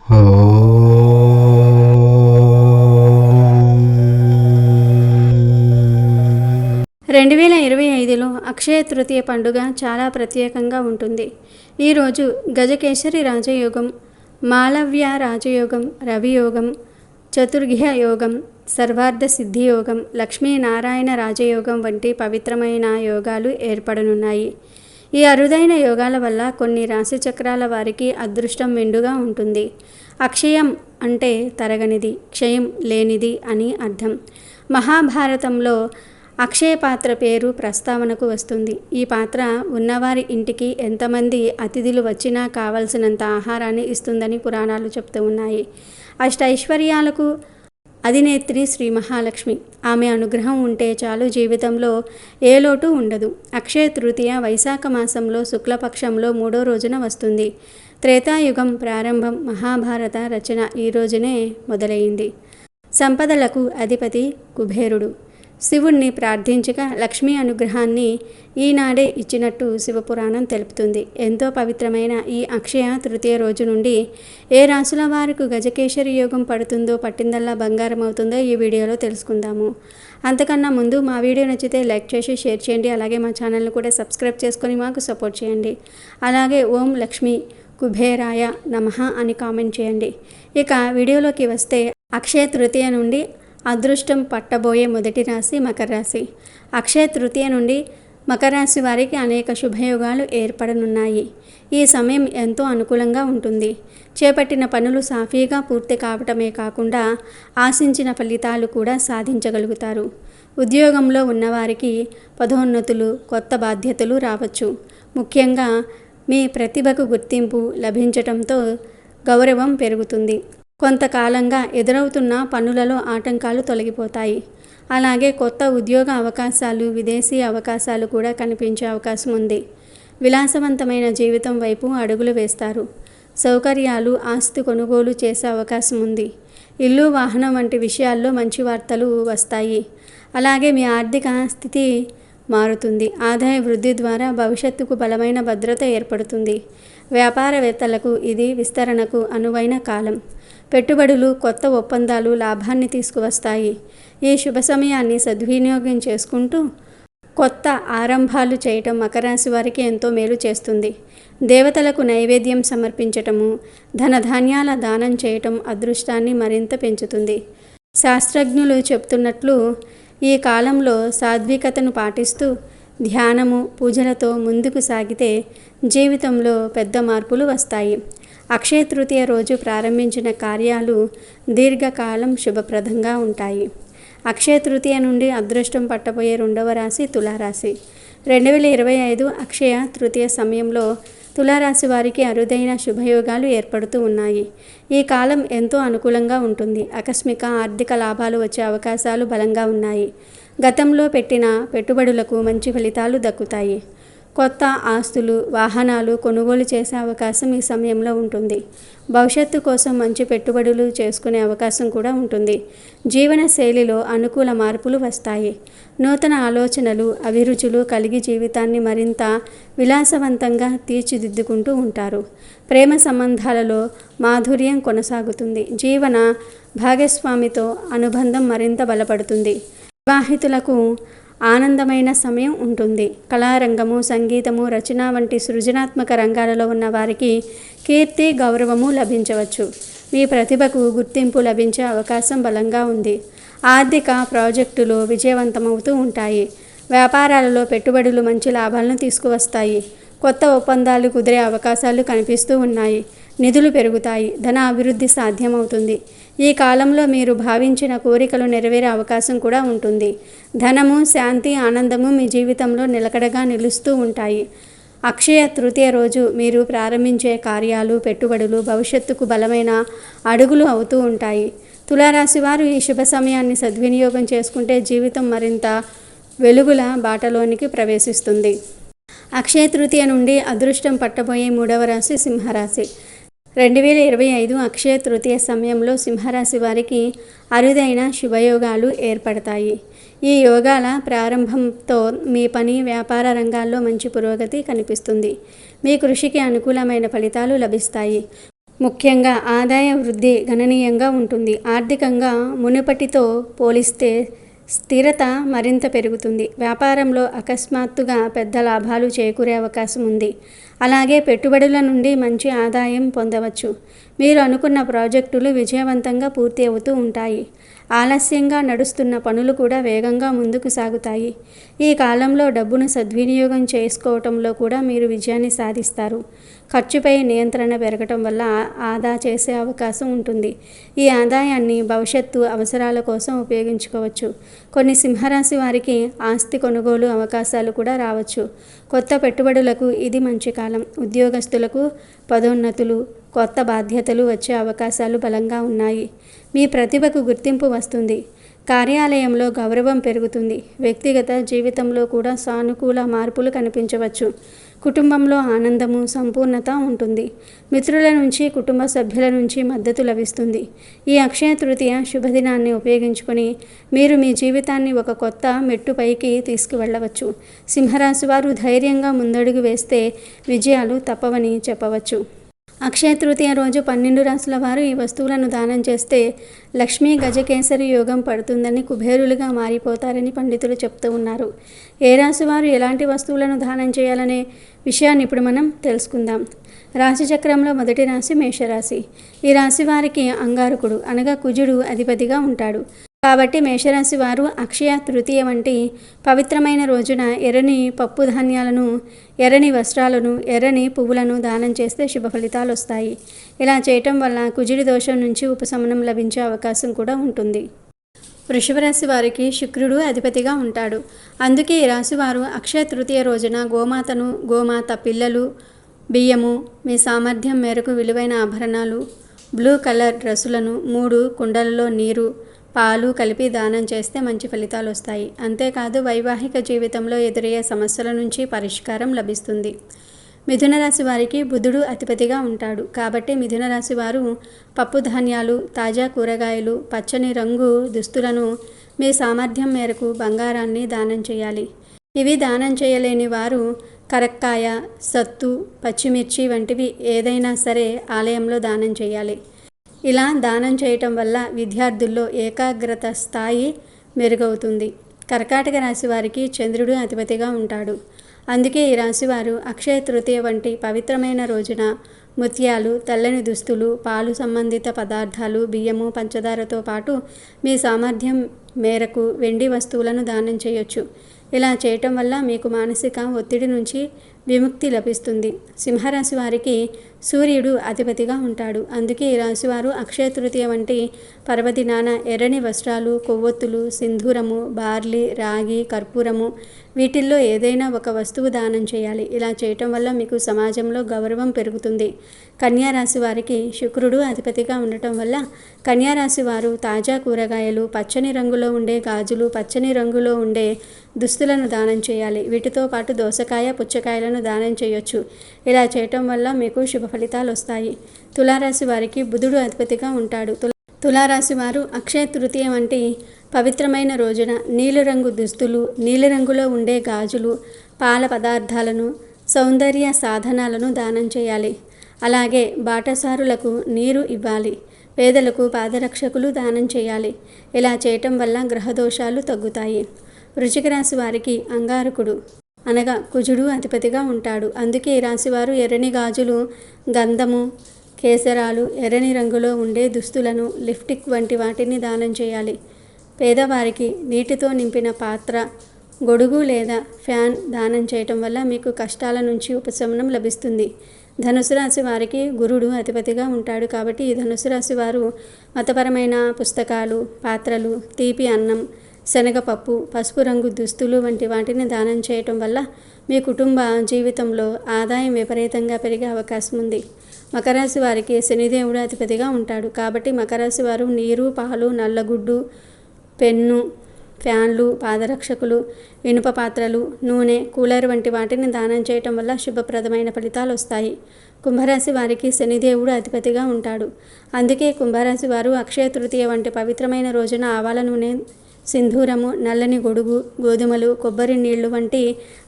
2025లో అక్షయ తృతీయ పండుగ చాలా ప్రత్యేకంగా ఉంటుంది. ఈరోజు గజకేసరి రాజయోగం, మాలవ్య రాజయోగం, రవియోగం, చతుర్గ్య యోగం, సర్వార్థ సిద్ధి యోగం, లక్ష్మీనారాయణ రాజయోగం వంటి పవిత్రమైన యోగాలు ఏర్పడనున్నాయి. ఈ అరుదైన యోగాల వల్ల కొన్ని రాశి చక్రాల వారికి అదృష్టం మెండుగా ఉంటుంది. అక్షయం అంటే తరగనిది, క్షయం లేనిది అని అర్థం. మహాభారతంలో అక్షయ పాత్ర పేరు ప్రస్తావనకు వస్తుంది. ఈ పాత్ర ఉన్నవారి ఇంటికి ఎంతమంది అతిథులు వచ్చినా కావలసినంత ఆహారాన్ని ఇస్తుందని పురాణాలు చెప్తూ ఉన్నాయి. అష్టైశ్వర్యాలకు అధినేత్రి శ్రీ మహాలక్ష్మి. ఆమె అనుగ్రహం ఉంటే చాలు, జీవితంలో ఏ లోటు ఉండదు. అక్షయ తృతీయ వైశాఖ మాసంలో శుక్లపక్షంలో 3వ రోజున వస్తుంది. త్రేతాయుగం ప్రారంభం, మహాభారత రచన ఈ రోజునే మొదలైంది. సంపదలకు అధిపతి కుబేరుడు. శివుణ్ణి ప్రార్థించగా లక్ష్మీ అనుగ్రహాన్ని ఈనాడే ఇచ్చినట్టు శివపురాణం తెలుపుతుంది. ఎంతో పవిత్రమైన ఈ అక్షయ తృతీయ రోజు నుండి ఏ రాశుల వారికి గజకేసరి యోగం పడుతుందో, పట్టిందల్లా బంగారం అవుతుందో ఈ వీడియోలో తెలుసుకుందాము. అంతకన్నా ముందు మా వీడియో నచ్చితే లైక్ చేసి షేర్ చేయండి. అలాగే మా ఛానల్ని కూడా సబ్స్క్రైబ్ చేసుకొని మాకు సపోర్ట్ చేయండి. అలాగే ఓం లక్ష్మీ కుబేరాయ నమః అని కామెంట్ చేయండి. ఇక వీడియోలోకి వస్తే, అక్షయ తృతీయ నుండి అదృష్టం పట్టబోయే మొదటి రాశి మకర రాశి. అక్షయ తృతీయ నుండి మకర రాశి వారికి అనేక శుభయోగాలు ఏర్పడనున్నాయి. ఈ సమయం ఎంతో అనుకూలంగా ఉంటుంది. చేపట్టిన పనులు సాఫీగా పూర్తి కావటమే కాకుండా ఆశించిన ఫలితాలు కూడా సాధించగలుగుతారు. ఉద్యోగంలో ఉన్నవారికి పదోన్నతులు, కొత్త బాధ్యతలు రావచ్చు. ముఖ్యంగా మీ ప్రతిభకు గుర్తింపు లభించటంతో గౌరవం పెరుగుతుంది. కొంతకాలంగా ఎదురవుతున్న పనులలో ఆటంకాలు తొలగిపోతాయి. అలాగే కొత్త ఉద్యోగ అవకాశాలు, విదేశీ అవకాశాలు కూడా కనిపించే అవకాశం ఉంది. విలాసవంతమైన జీవితం వైపు అడుగులు వేస్తారు. సౌకర్యాలు, ఆస్తి కొనుగోలు చేసే అవకాశం ఉంది. ఇల్లు, వాహనం వంటి విషయాల్లో మంచి వార్తలు వస్తాయి. అలాగే మీ ఆర్థిక స్థితి మారుతుంది. ఆదాయ వృద్ధి ద్వారా భవిష్యత్తుకు బలమైన భద్రత ఏర్పడుతుంది. వ్యాపారవేత్తలకు ఇది విస్తరణకు అనువైన కాలం. పెట్టుబడులు, కొత్త ఒప్పందాలు లాభాన్ని తీసుకువస్తాయి. ఈ శుభ సమయాన్ని సద్వినియోగం చేసుకుంటూ కొత్త ఆరంభాలు చేయటం మకర రాశి వారికి ఎంతో మేలు చేస్తుంది. దేవతలకు నైవేద్యం సమర్పించటము, ధనధాన్యాల దానం చేయటం అదృష్టాన్ని మరింత పెంచుతుంది. శాస్త్రజ్ఞులు చెప్తున్నట్లు ఈ కాలంలో సాత్వికతను పాటిస్తూ ధ్యానము, పూజలతో ముందుకు సాగితే జీవితంలో పెద్ద మార్పులు వస్తాయి. అక్షయ తృతీయ రోజు ప్రారంభించిన కార్యాలు దీర్ఘకాలం శుభప్రదంగా ఉంటాయి. అక్షయ తృతీయ నుండి అదృష్టం పట్టబోయే రెండవ రాశి తులారాశి. 2025 అక్షయ తృతీయ సమయంలో తులారాశి వారికి అరుదైన శుభయోగాలు ఏర్పడుతూ ఉన్నాయి. ఈ కాలం ఎంతో అనుకూలంగా ఉంటుంది. ఆకస్మిక ఆర్థిక లాభాలు వచ్చే అవకాశాలు బలంగా ఉన్నాయి. గతంలో పెట్టిన పెట్టుబడులకు మంచి ఫలితాలు దక్కుతాయి. కొత్త ఆస్తులు, వాహనాలు కొనుగోలు చేసే అవకాశం ఈ సమయంలో ఉంటుంది. భవిష్యత్తు కోసం మంచి పెట్టుబడులు చేసుకునే అవకాశం కూడా ఉంటుంది. జీవన శైలిలో అనుకూల మార్పులు వస్తాయి. నూతన ఆలోచనలు, అభిరుచులు కలిగి జీవితాన్ని మరింత విలాసవంతంగా తీర్చిదిద్దుకుంటూ ఉంటారు. ప్రేమ సంబంధాలలో మాధుర్యం కొనసాగుతుంది. జీవన భాగస్వామితో అనుబంధం మరింత బలపడుతుంది. వివాహితులకు ఆనందమైన సమయం ఉంటుంది. కళారంగము, సంగీతము, రచన వంటి సృజనాత్మక రంగాలలో ఉన్న వారికి కీర్తి, గౌరవము లభించవచ్చు. మీ ప్రతిభకు గుర్తింపు లభించే అవకాశం బలంగా ఉంది. ఆర్థిక ప్రాజెక్టులు విజయవంతమవుతూ ఉంటాయి. వ్యాపారాలలో పెట్టుబడులు మంచి లాభాలను తీసుకువస్తాయి. కొత్త ఒప్పందాలు కుదిరే అవకాశాలు కనిపిస్తూ ఉన్నాయి. నిధులు పెరుగుతాయి. ధన అభివృద్ధి సాధ్యమవుతుంది. ఈ కాలంలో మీరు భావించిన కోరికలు నెరవేరే అవకాశం కూడా ఉంటుంది. ధనము, శాంతి, ఆనందము మీ జీవితంలో నిలకడగా నిలుస్తూ ఉంటాయి. అక్షయ తృతీయ రోజు మీరు ప్రారంభించే కార్యాలు, పెట్టుబడులు భవిష్యత్తుకు బలమైన అడుగులు అవుతూ ఉంటాయి. తులారాశి వారు ఈ శుభ సమయాన్ని సద్వినియోగం చేసుకుంటే జీవితం మరింత వెలుగుల బాటలోనికి ప్రవేశిస్తుంది. అక్షయ తృతీయ నుండి అదృష్టం పట్టబోయే మూడవ రాశి సింహరాశి. 2025 అక్షయ తృతీయ సమయంలో సింహరాశి వారికి అరుదైన శుభయోగాలు ఏర్పడతాయి. ఈ యోగాల ప్రారంభంతో మీ పని, వ్యాపార రంగాల్లో మంచి పురోగతి కనిపిస్తుంది. మీ కృషికి అనుకూలమైన ఫలితాలు లభిస్తాయి. ముఖ్యంగా ఆదాయ వృద్ధి గణనీయంగా ఉంటుంది. ఆర్థికంగా మునుపటితో పోలిస్తే స్థిరత మరింత పెరుగుతుంది. వ్యాపారంలో అకస్మాత్తుగా పెద్ద లాభాలు చేకూరే అవకాశం ఉంది. అలాగే పెట్టుబడుల నుండి మంచి ఆదాయం పొందవచ్చు. మీరు అనుకున్న ప్రాజెక్టులు విజయవంతంగా పూర్తి అవుతూ ఉంటాయి. ఆలస్యంగా నడుస్తున్న పనులు కూడా వేగంగా ముందుకు సాగుతాయి. ఈ కాలంలో డబ్బును సద్వినియోగం చేసుకోవటంలో కూడా మీరు విజయాన్ని సాధిస్తారు. ఖర్చుపై నియంత్రణ పెరగటం వల్ల ఆదా చేసే అవకాశం ఉంటుంది. ఈ ఆదాయాన్ని భవిష్యత్తు అవసరాల కోసం ఉపయోగించుకోవచ్చు. కొన్ని సింహరాశి వారికి ఆస్తి కొనుగోలు అవకాశాలు కూడా రావచ్చు. కొత్త పెట్టుబడులకు ఇది మంచి కాలం. ఉద్యోగస్తులకు పదోన్నతులు, కొత్త బాధ్యతలు వచ్చే అవకాశాలు బలంగా ఉన్నాయి. మీ ప్రతిభకు గుర్తింపు వస్తుంది. కార్యాలయంలో గౌరవం పెరుగుతుంది. వ్యక్తిగత జీవితంలో కూడా సానుకూల మార్పులు కనిపించవచ్చు. కుటుంబంలో ఆనందము, సంపూర్ణత ఉంటుంది. మిత్రుల నుంచి, కుటుంబ సభ్యుల నుంచి మద్దతు లభిస్తుంది. ఈ అక్షయ తృతీయ శుభదినాన్ని ఉపయోగించుకొని మీరు మీ జీవితాన్ని ఒక కొత్త మెట్టుపైకి తీసుకువెళ్ళవచ్చు. సింహరాశి వారు ధైర్యంగా ముందడుగు వేస్తే విజయాలు తప్పవని చెప్పవచ్చు. అక్షయ తృతీయ రోజు 12 రాశుల వారు ఈ వస్తువులను దానం చేస్తే లక్ష్మీ గజకేసరి యోగం పడుతుందని, కుబేరులుగా మారిపోతారని పండితులు చెప్తూ ఉన్నారు. ఏ రాశి వారు ఎలాంటి వస్తువులను దానం చేయాలనే విషయాన్ని ఇప్పుడు మనం తెలుసుకుందాం. రాశి చక్రంలో మొదటి రాశి మేషరాశి. ఈ రాశి వారికి అంగారకుడు అనగా కుజుడు అధిపతిగా ఉంటాడు. కాబట్టి మేషరాశి వారు అక్షయ తృతీయ వంటి పవిత్రమైన రోజున ఎర్రని పప్పు ధాన్యాలను, ఎర్రని వస్త్రాలను, ఎర్రని పువ్వులను దానం చేస్తే శుభ ఫలితాలు వస్తాయి. ఇలా చేయటం వల్ల కుజుడి దోషం నుంచి ఉపశమనం లభించే అవకాశం కూడా ఉంటుంది. వృషభ రాశి వారికి శుక్రుడు అధిపతిగా ఉంటాడు. అందుకే ఈ రాశివారు అక్షయ తృతీయ రోజున గోమాత పిల్లలు, బియ్యము, మీ సామర్థ్యం మేరకు విలువైన ఆభరణాలు, బ్లూ కలర్ డ్రెస్సులను, 3 కుండలలో నీరు, పాలు కలిపి దానం చేస్తే మంచి ఫలితాలు వస్తాయి. అంతేకాదు వైవాహిక జీవితంలో ఎదురయ్యే సమస్యల నుంచి పరిష్కారం లభిస్తుంది. మిథున రాశి వారికి బుధుడు అధిపతిగా ఉంటాడు. కాబట్టి మిథున రాశి వారు పప్పు ధాన్యాలు, తాజా కూరగాయలు, పచ్చని రంగు దుస్తులను, మీ సామర్థ్యం మేరకు బంగారాన్ని దానం చేయాలి. ఇవి దానం చేయలేని వారు కరక్కాయ, సత్తు, పచ్చిమిర్చి వంటివి ఏదైనా సరే ఆలయంలో దానం చేయాలి. ఇలా దానం చేయటం వల్ల విద్యార్థుల్లో ఏకాగ్రత స్థాయి మెరుగవుతుంది. కర్కాటక రాశి వారికి చంద్రుడు అధిపతిగా ఉంటాడు. అందుకే ఈ రాశివారు అక్షయ తృతీయ వంటి పవిత్రమైన రోజున ముత్యాలు, తెల్లని దుస్తులు, పాలు సంబంధిత పదార్థాలు, బియ్యము, పంచదారతో పాటు మీ సామర్థ్యం మేరకు వెండి వస్తువులను దానం చేయొచ్చు. ఇలా చేయటం వల్ల మీకు మానసిక ఒత్తిడి నుంచి విముక్తి లభిస్తుంది. సింహరాశి వారికి సూర్యుడు అధిపతిగా ఉంటాడు. అందుకే ఈ రాశివారు అక్షయ తృతీయ వంటి పర్వదినాన ఎర్రని వస్త్రాలు, కొవ్వొత్తులు, సింధూరము, బార్లీ, రాగి, కర్పూరము వీటిల్లో ఏదైనా ఒక వస్తువు దానం చేయాలి. ఇలా చేయటం వల్ల మీకు సమాజంలో గౌరవం పెరుగుతుంది. కన్యా రాశి వారికి శుక్రుడు అధిపతిగా ఉండటం వల్ల కన్యా రాశి వారు తాజా కూరగాయలు, పచ్చని రంగులో ఉండే గాజులు, పచ్చని రంగులో ఉండే దుస్తులను దానం చేయాలి. వీటితో పాటు దోసకాయ, పుచ్చకాయలను దానం చేయొచ్చు. ఇలా చేయటం వల్ల మీకు శుభ ఫలితాలు వస్తాయి. తులారాశి వారికి బుధుడు అధిపతిగా ఉంటాడు. తులారాశి వారు అక్షయ తృతీయ వంటి పవిత్రమైన రోజున నీలిరంగు దుస్తులు, నీలిరంగులో ఉండే గాజులు, పాల పదార్థాలను, సౌందర్య సాధనాలను దానం చేయాలి. అలాగే బాటసారులకు నీరు ఇవ్వాలి. పేదలకు పాదరక్షకులు దానం చేయాలి. ఇలా చేయటం వల్ల గ్రహదోషాలు తగ్గుతాయి. వృశ్చిక రాశి వారికి అంగారకుడు అనగా కుజుడు అధిపతిగా ఉంటాడు. అందుకే ఈ రాశివారు ఎర్రని గాజులు, గంధము, కేసరాలు, ఎర్రని రంగులో ఉండే దుస్తులను, లిప్స్టిక్ వంటి వాటిని దానం చేయాలి. పేదవారికి నీటితో నింపిన పాత్ర, గొడుగు లేదా ఫ్యాన్ దానం చేయటం వల్ల మీకు కష్టాల నుంచి ఉపశమనం లభిస్తుంది. ధనుసు రాశి వారికి గురుడు అధిపతిగా ఉంటాడు. కాబట్టి ఈ ధనుసు రాశి వారు మతపరమైన పుస్తకాలు, పాత్రలు, తీపి అన్నం, శనగపప్పు, పసుపు రంగు దుస్తులు వంటి వాటిని దానం చేయటం వల్ల మీ కుటుంబ జీవితంలో ఆదాయం విపరీతంగా పెరిగే అవకాశం ఉంది. మకర రాశి వారికి శనిదేవుడు అధిపతిగా ఉంటాడు. కాబట్టి మకర రాశి వారు నీరు, పాలు, నల్లగుడ్డు, పెన్ను, ఫ్యాన్లు, పాదరక్షకులు, ఇనుప పాత్రలు, నూనె, కూలర్ వంటి వాటిని దానం చేయటం వల్ల శుభప్రదమైన ఫలితాలు వస్తాయి. కుంభరాశి వారికి శనిదేవుడు అధిపతిగా ఉంటాడు. అందుకే కుంభరాశి వారు అక్షయ తృతీయ వంటి పవిత్రమైన రోజున ఆవాల నూనె, సింధూరము, నల్లని గొడుగు, గోధుమలు, కొబ్బరి నీళ్లు వంటి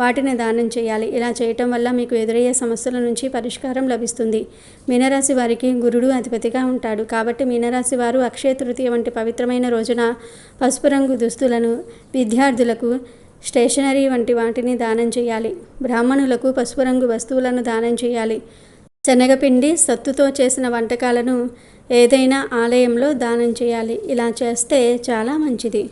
వాటిని దానం చేయాలి. ఇలా చేయటం వల్ల మీకు ఎదురయ్యే సమస్యల నుంచి పరిష్కారం లభిస్తుంది. మీనరాశి వారికి గురుడు అధిపతిగా ఉంటాడు. కాబట్టి మీనరాశి వారు అక్షయ తృతీయ వంటి పవిత్రమైన రోజున పసుపు రంగు దుస్తులను, విద్యార్థులకు స్టేషనరీ వంటి వాటిని దానం చేయాలి. బ్రాహ్మణులకు పసుపు రంగు వస్తువులను దానం చేయాలి. శనగపిండి, సత్తుతో చేసిన వంటకాలను ఏదైనా ఆలయంలో దానం చేయాలి. ఇలా చేస్తే చాలా మంచిది.